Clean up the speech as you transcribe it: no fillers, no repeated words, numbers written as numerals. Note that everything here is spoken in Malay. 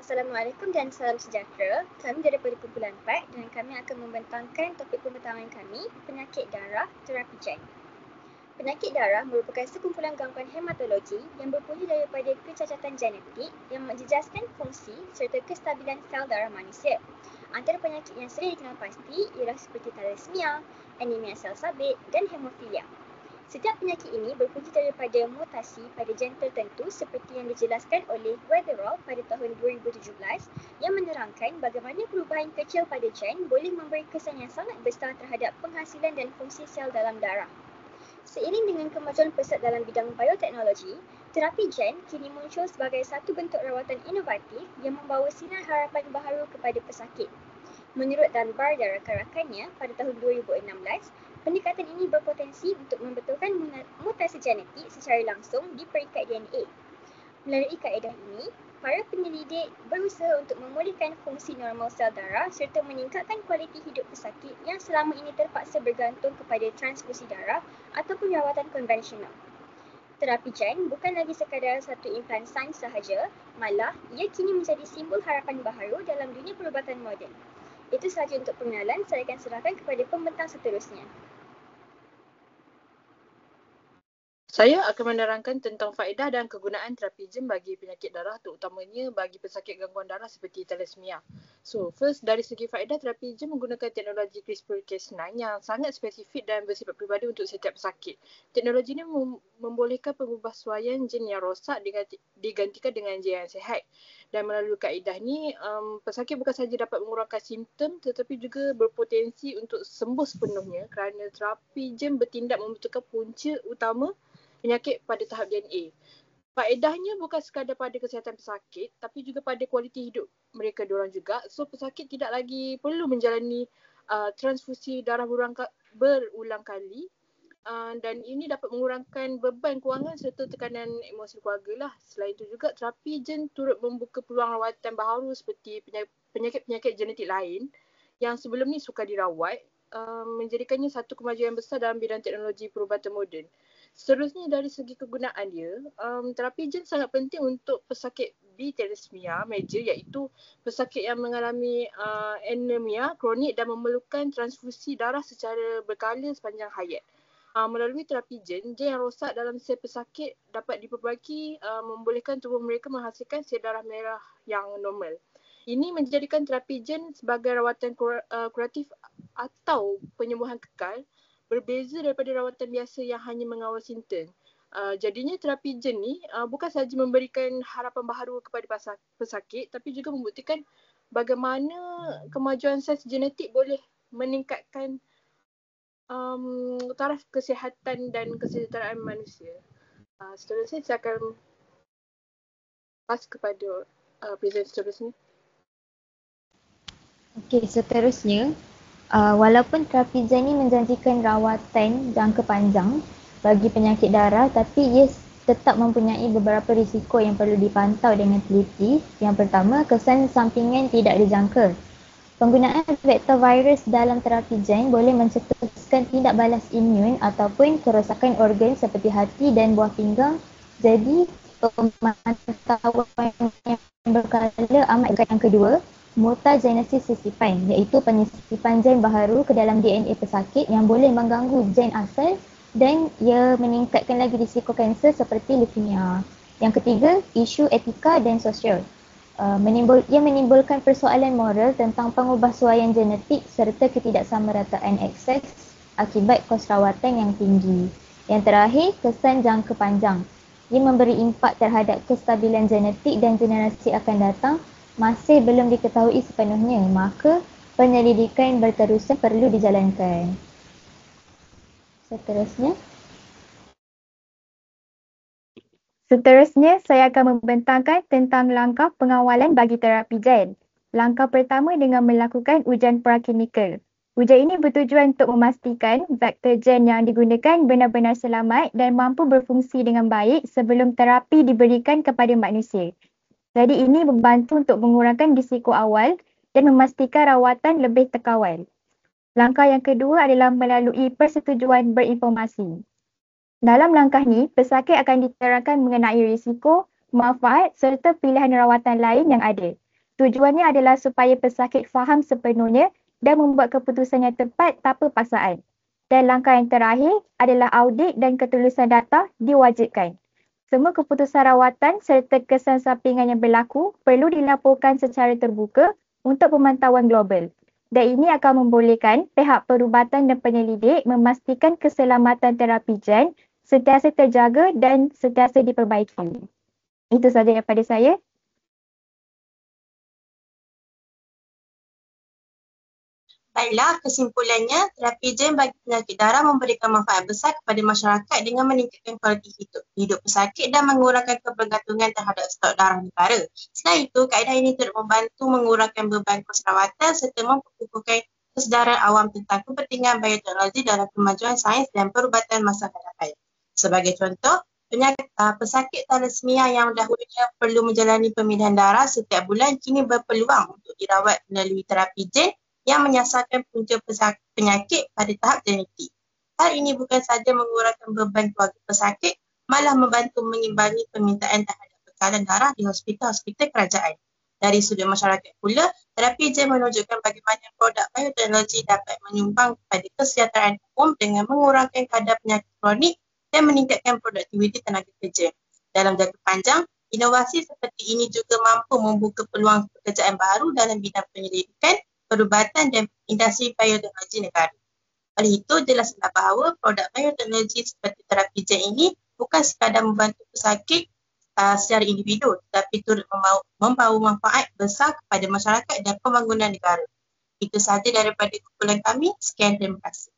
Assalamualaikum dan salam sejahtera. Kami daripada kumpulan 4 dan kami akan membentangkan topik pembintangan kami, penyakit darah, terapi JAN. Penyakit darah merupakan sekumpulan gangguan hematologi yang berpunca daripada kecacatan genetik yang menjejaskan fungsi serta kestabilan sel darah manusia. Antara penyakit yang sering dikenal pasti ialah seperti thalassemia, anemia sel sabit dan hemofilia. Setiap penyakit ini berpunca daripada mutasi pada gen tertentu seperti yang dijelaskan oleh Weatherall pada tahun 2017 yang menerangkan bagaimana perubahan kecil pada gen boleh memberi kesan yang sangat besar terhadap penghasilan dan fungsi sel dalam darah. Seiring dengan kemajuan pesat dalam bidang bioteknologi, terapi gen kini muncul sebagai satu bentuk rawatan inovatif yang membawa sinar harapan baharu kepada pesakit. Menurut Dunbar dan rakan-rakannya pada tahun 2016, pendekatan ini berpotensi untuk membetulkan mutasi genetik secara langsung di peringkat DNA. Melalui kaedah ini, para penyelidik berusaha untuk memulihkan fungsi normal sel darah serta meningkatkan kualiti hidup pesakit yang selama ini terpaksa bergantung kepada transfusi darah ataupun rawatan konvensional. Terapi gen bukan lagi sekadar satu implan sains sahaja, malah ia kini menjadi simbol harapan baharu dalam dunia perubatan moden. Itu sahaja untuk pengenalan, saya akan serahkan kepada pembentang seterusnya. Saya akan menerangkan tentang faedah dan kegunaan terapi gen bagi penyakit darah, terutamanya bagi pesakit gangguan darah seperti thalassemia. So, first dari segi faedah, terapi gen menggunakan teknologi CRISPR-Cas9 yang sangat spesifik dan bersifat peribadi untuk setiap pesakit. Teknologi ini membolehkan pengubahsuaian gen yang rosak digantikan dengan gen yang sihat. Dan melalui kaedah ni, pesakit bukan sahaja dapat mengurangkan simptom tetapi juga berpotensi untuk sembuh sepenuhnya kerana terapi gen bertindak membentukkan punca utama penyakit pada tahap DNA. Faedahnya bukan sekadar pada kesihatan pesakit tapi juga pada kualiti hidup mereka diorang juga. So pesakit tidak lagi perlu menjalani transfusi darah berulang kali dan ini dapat mengurangkan beban kewangan serta tekanan emosi keluarga lah. Selain itu juga terapi gen turut membuka peluang rawatan baharu seperti penyakit-penyakit genetik lain yang sebelum ni sukar dirawat, menjadikannya satu kemajuan besar dalam bidang teknologi perubatan moden. Seterusnya dari segi kegunaan dia, terapi gen sangat penting untuk pesakit thalassemia major iaitu pesakit yang mengalami anemia kronik dan memerlukan transfusi darah secara berkala sepanjang hayat. Melalui terapi gen yang rosak dalam sel pesakit dapat diperbaiki membolehkan tubuh mereka menghasilkan sel darah merah yang normal. Ini menjadikan terapi gen sebagai rawatan kuratif atau penyembuhan kekal, berbeza daripada rawatan biasa yang hanya mengawal simptom. Jadinya terapi gen ni bukan sahaja memberikan harapan baharu kepada pesakit tapi juga membuktikan bagaimana kemajuan sains genetik boleh meningkatkan taraf kesihatan dan kesejahteraan manusia. Seterusnya saya akan pas kepada present seterusnya. Okey, seterusnya walaupun terapi gen ini menjanjikan rawatan jangka panjang bagi penyakit darah, tapi ia tetap mempunyai beberapa risiko yang perlu dipantau dengan teliti. Yang pertama, kesan sampingan tidak dijangka. Penggunaan vektor virus dalam terapi gen boleh mencetuskan tindak balas imun ataupun kerosakan organ seperti hati dan buah pinggang. Jadi, pemantauan yang berkala amat dekat. Yang kedua, mutagenesis sisipan, iaitu penyisipan gen baharu ke dalam DNA pesakit yang boleh mengganggu gen asal dan ia meningkatkan lagi risiko kanser seperti leukemia. Yang ketiga, isu etika dan sosial. Ia menimbulkan persoalan moral tentang pengubahsuaian genetik serta ketidaksamarataan akses akibat kos rawatan yang tinggi. Yang terakhir, kesan jangka panjang. Ia memberi impak terhadap kestabilan genetik dan generasi akan datang masih belum diketahui sepenuhnya, maka penyelidikan berterusan perlu dijalankan. Seterusnya, saya akan membentangkan tentang langkah pengawalan bagi terapi gen. Langkah pertama dengan melakukan ujian praklinikal. Ujian ini bertujuan untuk memastikan vektor gen yang digunakan benar-benar selamat dan mampu berfungsi dengan baik sebelum terapi diberikan kepada manusia. Jadi ini membantu untuk mengurangkan risiko awal dan memastikan rawatan lebih terkawal. Langkah yang kedua adalah melalui persetujuan berinformasi. Dalam langkah ni, pesakit akan diterangkan mengenai risiko, manfaat serta pilihan rawatan lain yang ada. Tujuannya adalah supaya pesakit faham sepenuhnya dan membuat keputusan yang tepat tanpa paksaan. Dan langkah yang terakhir adalah audit dan ketulusan data diwajibkan. Semua keputusan rawatan serta kesan sampingan yang berlaku perlu dilaporkan secara terbuka untuk pemantauan global. Dan ini akan membolehkan pihak perubatan dan penyelidik memastikan keselamatan terapi gen sentiasa terjaga dan sentiasa diperbaiki. Itu sahaja daripada saya. Baiklah, kesimpulannya, terapi gen bagi penyakit darah memberikan manfaat besar kepada masyarakat dengan meningkatkan kualiti hidup pesakit dan mengurangkan kebergantungan terhadap stok darah negara. Selain itu, kaedah ini turut membantu mengurangkan beban kos rawatan serta memperkukuhkan kesedaran awam tentang kepentingan bioteknologi dalam kemajuan sains dan perubatan masa hadapan. Sebagai contoh, pesakit thalassemia yang dahulunya perlu menjalani pemilihan darah setiap bulan kini berpeluang untuk dirawat melalui terapi gen yang menyasarkan punca penyakit pada tahap genetik. Hal ini bukan sahaja mengurangkan beban keluarga pesakit, malah membantu mengimbangi permintaan terhadap bekalan darah di hospital-hospital kerajaan. Dari sudut masyarakat pula, terapi gen menunjukkan bagaimana produk bioteknologi dapat menyumbang kepada kesejahteraan umum dengan mengurangkan kadar penyakit kronik dan meningkatkan produktiviti tenaga kerja. Dalam jangka panjang, inovasi seperti ini juga mampu membuka peluang pekerjaan baru dalam bidang penyelidikan, perubatan dan industri bioteknologi negara. Oleh itu, jelaslah bahawa produk bioteknologi seperti terapi gen ini bukan sekadar membantu pesakit secara individu, tetapi turut membawa manfaat besar kepada masyarakat dan pembangunan negara. Itu sahaja daripada kumpulan kami. Sekian, terima kasih.